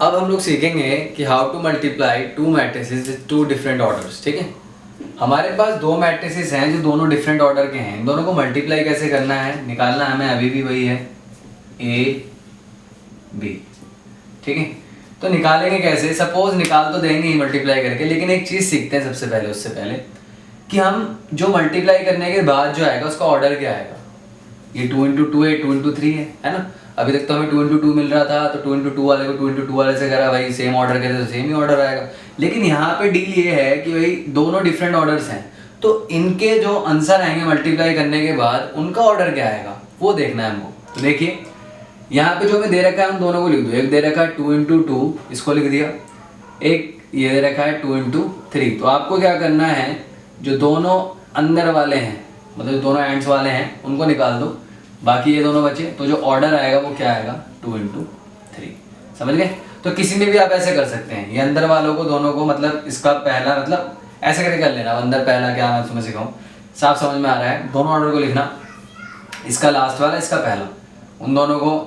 अब हम लोग सीखेंगे कि how to multiply two matrices with two different orders. ठीक है, हमारे पास दो मैट्रिसेस हैं जो दोनों डिफरेंट ऑर्डर के हैं। इन दोनों को मल्टीप्लाई कैसे करना है, निकालना हमें अभी भी वही है, ए बी। ठीक है, तो निकालेंगे कैसे? सपोज निकाल तो देंगे ही मल्टीप्लाई करके, लेकिन एक चीज़ सीखते हैं सबसे पहले, उससे पहले कि हम जो मल्टीप्लाई करने के बाद जो आएगा उसका ऑर्डर क्या आएगा। ये 2 इंटू 2 है, 2 इंटू 3 है ना। अभी तक तो हमें 2 इंटू 2 मिल रहा था, तो 2 इंटू 2 वाले को 2 इंटू 2 वाले से करा, भाई सेम ऑर्डर कहते तो सेम ही ऑर्डर आएगा। लेकिन यहाँ पे डील ये है कि भाई दोनों डिफरेंट ऑर्डर्स हैं, तो इनके जो आंसर आएंगे मल्टीप्लाई करने के बाद उनका ऑर्डर क्या आएगा वो देखना है हमको। तो देखिए यहाँ पे जो हमें दे रखा है, हम दोनों को लिख दो। एक दे रखा है 2 इंटू 2, इसको लिख दिया। एक ये दे रखा है 2 इंटू 3। तो आपको क्या करना है, जो दोनों अंदर वाले हैं, मतलब जो दोनों एंड्स वाले हैं, उनको निकाल दो, बाकी ये दोनों बचे। तो जो ऑर्डर आएगा वो क्या आएगा, 2 इंटू 3। समझ गए? तो किसी में भी आप ऐसे कर सकते हैं, ये अंदर वालों को दोनों को, मतलब इसका पहला, मतलब ऐसे करके कर लेना। अंदर पहला क्या मैं तुम्हें सिखाऊं, साफ समझ में आ रहा है? दोनों ऑर्डर को लिखना, इसका लास्ट वाला, इसका पहला, उन दोनों को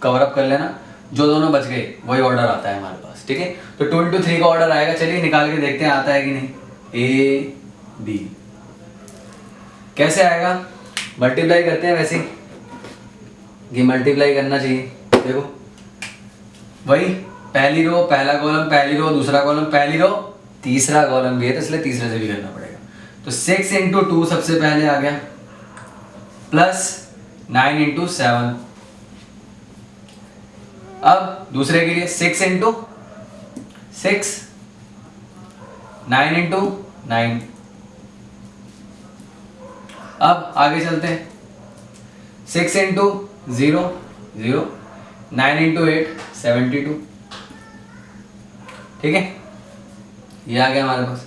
कवर अप कर लेना। जो दोनों बच गए वही ऑर्डर आता है हमारे पास। ठीक है, तो 2 इंटू 3 का ऑर्डर आएगा। चलिए निकाल के देखते हैं आता है कि नहीं। ए बी कैसे आएगा, मल्टीप्लाई करते हैं वैसे कि मल्टीप्लाई करना चाहिए। देखो वही पहली रो पहला कॉलम, पहली रो दूसरा कॉलम, पहली रो तीसरा कॉलम भी है, तो इसलिए तीसरे से भी करना पड़ेगा। तो 6 इंटू 2 सबसे पहले आ गया, प्लस 9 इंटू 7। अब दूसरे के लिए 6 इंटू 6, 9 इंटू 9। अब आगे चलते हैं, 6 इंटू 0 0, 9 इंटू 8 72। ठीक है, ये आ गया हमारे पास।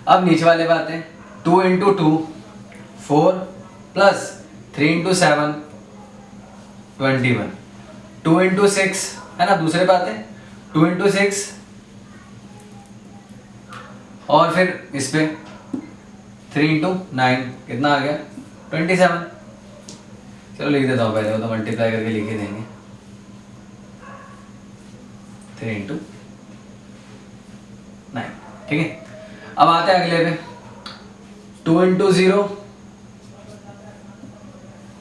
अब नीचे वाले बात है, 2 इंटू 2 4, प्लस 3 इंटू 7 21, 2 इंटू 6 है ना, दूसरे बात है 2 इंटू 6, और फिर इस पे 3 इंटू 9 कितना आ गया, 27। चलो लिख देता हूँ पहले, वो तो मल्टीप्लाई करके लिख ही देंगे। 3 इंटू 9। ठीक है, अब आते हैं अगले पे, 2 इंटू 0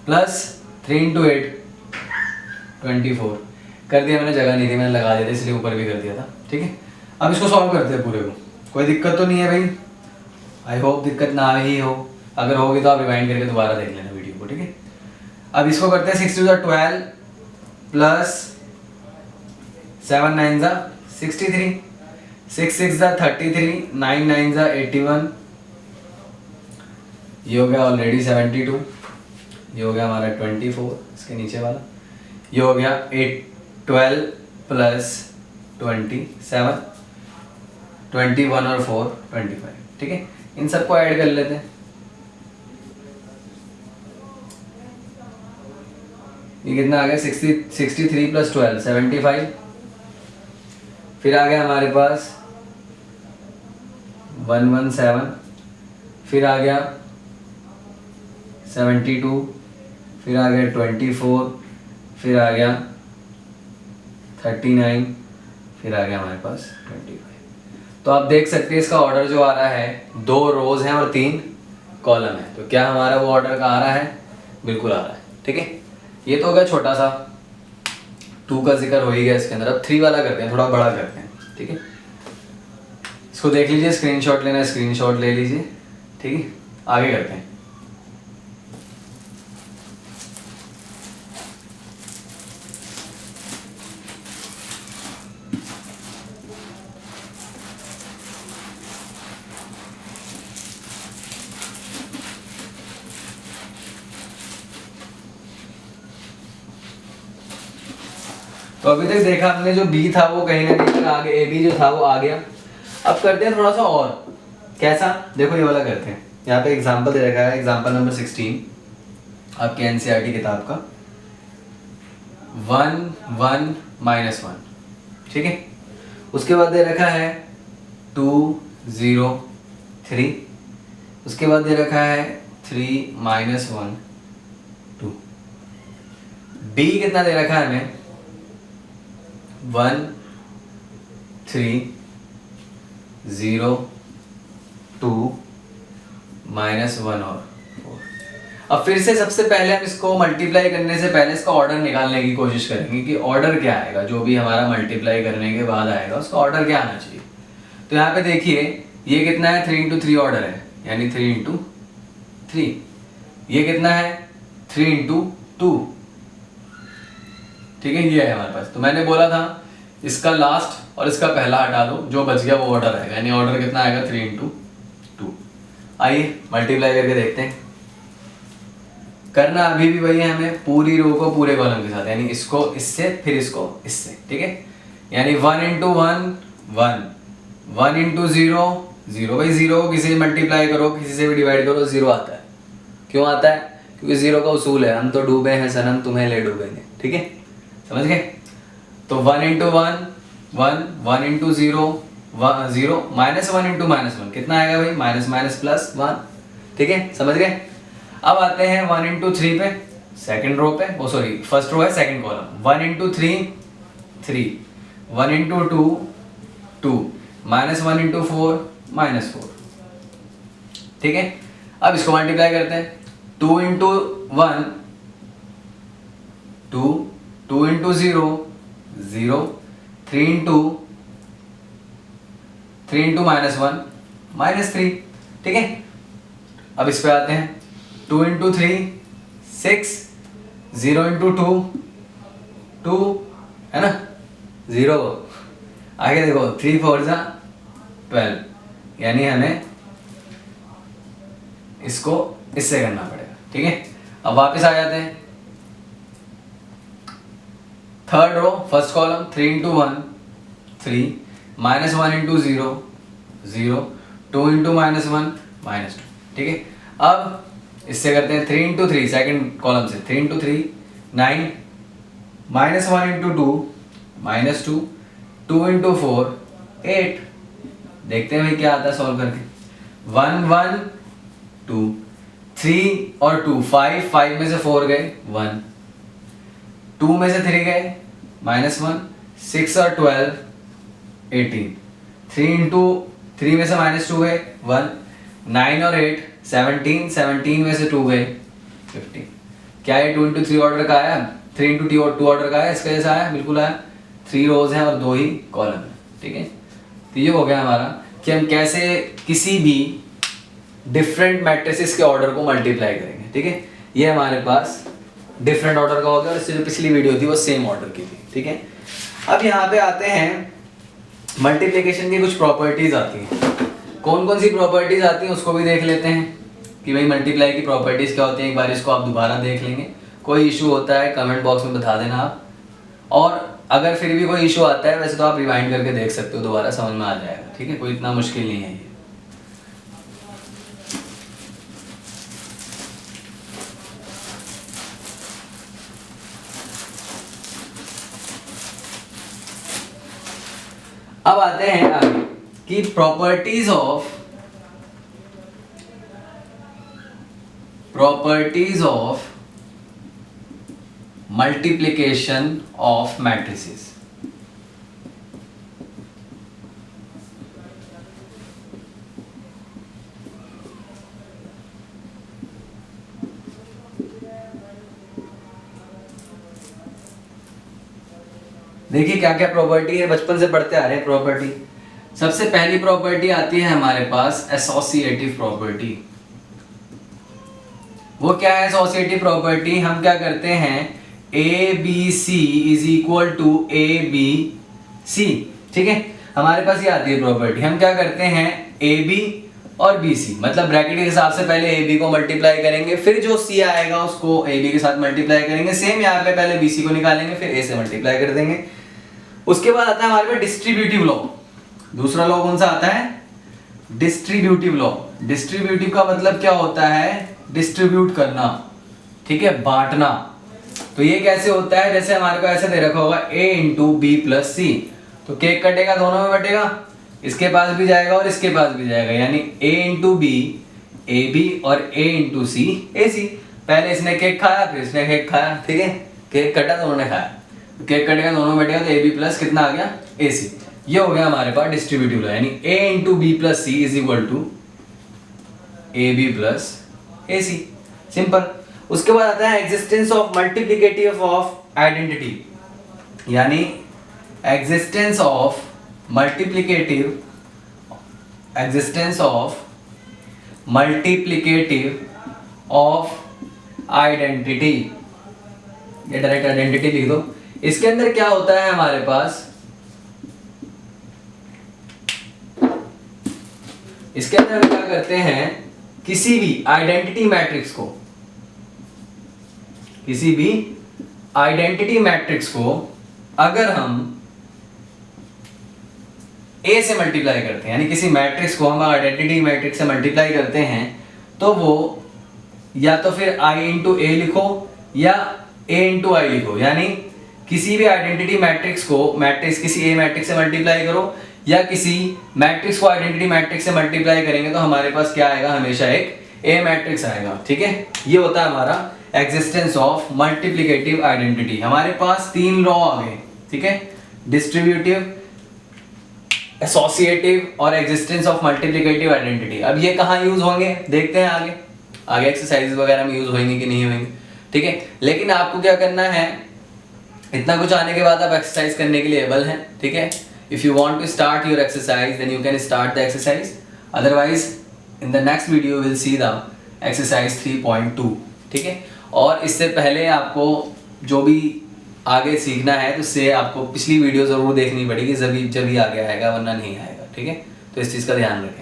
प्लस 3 इंटू 8 24। कर दिया मैंने, जगह नहीं थी, मैंने लगा दिया था इसलिए ऊपर भी कर दिया था। ठीक है, अब इसको सॉल्व करते हैं पूरे को। कोई दिक्कत तो नहीं है भाई? आई होप दिक्कत ना ही हो। अगर होगी तो आप रिवाइंड करके दोबारा देख लेना वीडियो को। ठीक है, अब इसको करते हैं 6 टू द 12 प्लस 7 9 ज़ा 63, 6 6 ज़ा 33, 9 9 ज़ा 81, ये हो गया ऑलरेडी 72, ये हो गया हमारा 24, इसके नीचे वाला, ये हो गया 12 प्लस 27, 21 और 4 25। ठीक है, इन सबको ऐड कर लेते हैं। ये कितना आ गया, 63 प्लस 12 75। फिर आ गया हमारे पास 117, फिर आ गया 72, फिर आ गया 24, फिर आ गया 39, फिर आ गया हमारे पास 25। तो आप देख सकते हैं इसका ऑर्डर जो आ रहा है, 2 रोज हैं और 3 कॉलम है। तो क्या हमारा वो ऑर्डर का आ रहा है? बिल्कुल आ रहा है। ठीक है, ये तो हो गया छोटा सा, 2 का जिक्र हो ही गया इसके अंदर। अब 3 वाला करते हैं, थोड़ा बड़ा करते हैं। ठीक है, इसको देख लीजिए, स्क्रीनशॉट लेना है स्क्रीनशॉट ले लीजिए। ठीक है, आगे करते हैं। तो अभी तक देखा हमने, जो बी था वो कहीं ना कहीं आगे, ए बी जो था वो आ गया। अब करते हैं थोड़ा सा और, कैसा? देखो ये वाला करते हैं। यहाँ पे एग्जांपल दे रखा है, एग्जांपल नंबर 16 आपके एनसीईआरटी किताब का, 1 1 -1। ठीक है, उसके बाद दे रखा है 2 0 3, उसके बाद दे रखा है 3 -1 2। बी कितना दे रखा है हमें, 1 3 0 2 -1 और 4। अब फिर से सबसे पहले हम इसको मल्टीप्लाई करने से पहले इसका ऑर्डर निकालने की कोशिश करेंगे कि ऑर्डर क्या आएगा, जो भी हमारा मल्टीप्लाई करने के बाद आएगा उसका ऑर्डर क्या आना चाहिए। तो यहाँ पे देखिए ये कितना है, 3 × 3 ऑर्डर है, यानी 3 × 3। ये कितना है, 3 × 2। ठीक है, ये है हमारे पास। तो मैंने बोला था इसका लास्ट और इसका पहला हटा दो, जो बच गया वो ऑर्डर आएगा, यानी ऑर्डर कितना आएगा, 3 × 2। आइए मल्टीप्लाई करके देखते हैं। करना अभी भी वही है हमें, पूरी रो को पूरे कॉलम के साथ, यानी इसको इससे फिर इसको इससे। ठीक है, यानी 1 × 1 1, 1 × 0 0। भाई 0 को किसी से मल्टीप्लाई करो, किसी से भी डिवाइड करो, 0 आता है। क्यों आता है, क्योंकि 0 का उसूल है, हम तो डूबे हैं सनम तुम्हें ले डूबेंगे। ठीक है, समझ गए। तो 1 × 1 1, 1 × 0 0, -1 × -1 कितना आएगा भाई, -+1। ठीक है, समझ गए। अब आते हैं 1 × 3 पे, सेकंड रो पे, वो सॉरी फर्स्ट रो है सेकंड कॉलम। 1 × 3 3, 1 × 2 2, -1 × 4 -4। ठीक है, अब इसको मल्टीप्लाई करते हैं। 2 × 1 2, 2 × 0 0, 3 × -1 -3। ठीक है, अब इस पे आते हैं। 2 × 3 6, 0 × 2 2, है ना, 0। आगे देखो 3 4 12, यानी हमें इसको इससे करना पड़ेगा। ठीक है, अब वापस आ जाते हैं थर्ड रो फर्स्ट कॉलम। 3 × 1 3, -1 × 0 0, 2 × -1 -2। ठीक है, अब इससे करते हैं 3 × 3 सेकंड कॉलम से। 3 × 3 9, -1 × 2 -2, 2 × 4 8। देखते हैं भाई क्या आता है सॉल्व करके। 1 1 2, 3 और 2 5, 5 में से 4 गए 1, 2 में से 3 गए -1, 6 और 12 18, 3 × 3 में से -2 गए 1, 9 और 8 17, 17 में से 2 गए 15। क्या ये 2 × 3 ऑर्डर का आया, 3 × 2 ऑर्डर का आया, इसका जैसा आया, बिल्कुल आया। 3 रोज हैं और 2 ही कॉलम है। ठीक है, तो ये हो गया हमारा कि हम कैसे किसी भी डिफरेंट मैट्रिसेस के ऑर्डर को मल्टीप्लाई करेंगे। ठीक है, ये हमारे पास डिफरेंट ऑर्डर का हो गया और इससे जो पिछली वीडियो थी वो सेम ऑर्डर की थी। ठीक है, अब यहाँ पे आते हैं मल्टीप्लिकेशन की कुछ प्रॉपर्टीज आती हैं। कौन कौन सी प्रॉपर्टीज आती हैं उसको भी देख लेते हैं कि भाई मल्टीप्लाई की प्रॉपर्टीज क्या होती हैं। एक बार इसको आप दोबारा देख लेंगे, कोई इशू होता है कमेंट बॉक्स में बता देना आप, और अगर फिर भी कोई इशू आता है वैसे तो आप रिवाइंड करके देख सकते हो, दोबारा समझ में आ जाएगा। ठीक है, कोई इतना मुश्किल नहीं है ये। अब आते हैं आगे कि properties of multiplication of matrices. देखिए क्या क्या प्रॉपर्टी है, बचपन से पढ़ते आ रहे हैं प्रॉपर्टी। सबसे पहली प्रॉपर्टी आती है हमारे पास एसोसिएटिव प्रॉपर्टी। वो क्या है एसोसिएटिव प्रॉपर्टी, हम क्या करते हैं A B C is equal to A B C. ठीक है, हमारे पास ये आती है प्रॉपर्टी। हम क्या करते हैं ए बी और बी सी, मतलब ब्रैकेट के हिसाब से पहले ए बी को मल्टीप्लाई करेंगे, फिर जो सी आएगा उसको ए बी के साथ मल्टीप्लाई करेंगे। सेम यहाँ पे पहले बी सी को निकालेंगे, फिर ए से मल्टीप्लाई कर देंगे। उसके बाद आता है हमारे पास डिस्ट्रीब्यूटिव लॉ। दूसरा लॉ कौन सा आता है, डिस्ट्रीब्यूटिव लॉ। डिस्ट्रीब्यूटिव का मतलब क्या होता है, डिस्ट्रीब्यूट करना। ठीक है, बांटना। तो ये कैसे होता है, जैसे हमारे को ऐसे दे रखा होगा a × b + c, तो केक कटेगा दोनों में बटेगा, इसके पास भी जाएगा और इसके पास भी जाएगा, यानी a × b ab और a × c ac। पहले इसने केक खाया फिर इसने केक खाया। ठीक है, केक कटा दोनों ने खाया। केक कटेगा दोनों बैठेगा तो ए बी प्लस कितना आ गया ए सी। ये हो गया हमारे पास डिस्ट्रीब्यूटिव लॉ, यानी A into B plus C is equal to A B plus A C, simple. उसके बाद आता है existence of multiplicative of identity, यानी existence of multiplicative of identity, ये डायरेक्ट आइडेंटिटी लिख दो। इसके अंदर क्या होता है हमारे पास, इसके अंदर हम क्या करते हैं, किसी भी आइडेंटिटी मैट्रिक्स को अगर हम ए से मल्टीप्लाई करते हैं, यानी किसी मैट्रिक्स को हम आइडेंटिटी मैट्रिक्स से मल्टीप्लाई करते हैं, तो वो या तो फिर आई इंटू ए लिखो या ए इंटू आई लिखो, यानी किसी भी आइडेंटिटी मैट्रिक्स को किसी ए मैट्रिक्स से मल्टीप्लाई करो या किसी मैट्रिक्स को आइडेंटिटी मैट्रिक्स से मल्टीप्लाई करेंगे तो हमारे पास क्या आएगा, हमेशा एक ए मैट्रिक्स आएगा, ठीक है। ये होता है हमारा एग्जिस्टेंस ऑफ मल्टीप्लिकेटिव आइडेंटिटी। हमारे पास 3 लॉ आ गए, ठीक है, डिस्ट्रीब्यूटिव, एसोसिएटिव और एग्जिस्टेंस ऑफ मल्टीप्लिकेटिव आइडेंटिटी। अब ये कहाँ यूज होंगे देखते हैं, आगे एक्सरसाइज वगैरह में यूज होंगे कि नहीं होंगे, ठीक है। लेकिन आपको क्या करना है, इतना कुछ आने के बाद आप एक्सरसाइज करने के लिए एबल हैं, ठीक है। If you want to start your exercise then you can start the exercise, otherwise in the next video will see the exercise 3.2, ठीक है। और इससे पहले आपको जो भी आगे सीखना है तो उससे आपको पिछली वीडियो जरूर देखनी पड़ेगी, जब ही आगे आएगा, वरना नहीं आएगा, ठीक है। तो इस चीज़ का ध्यान रखें।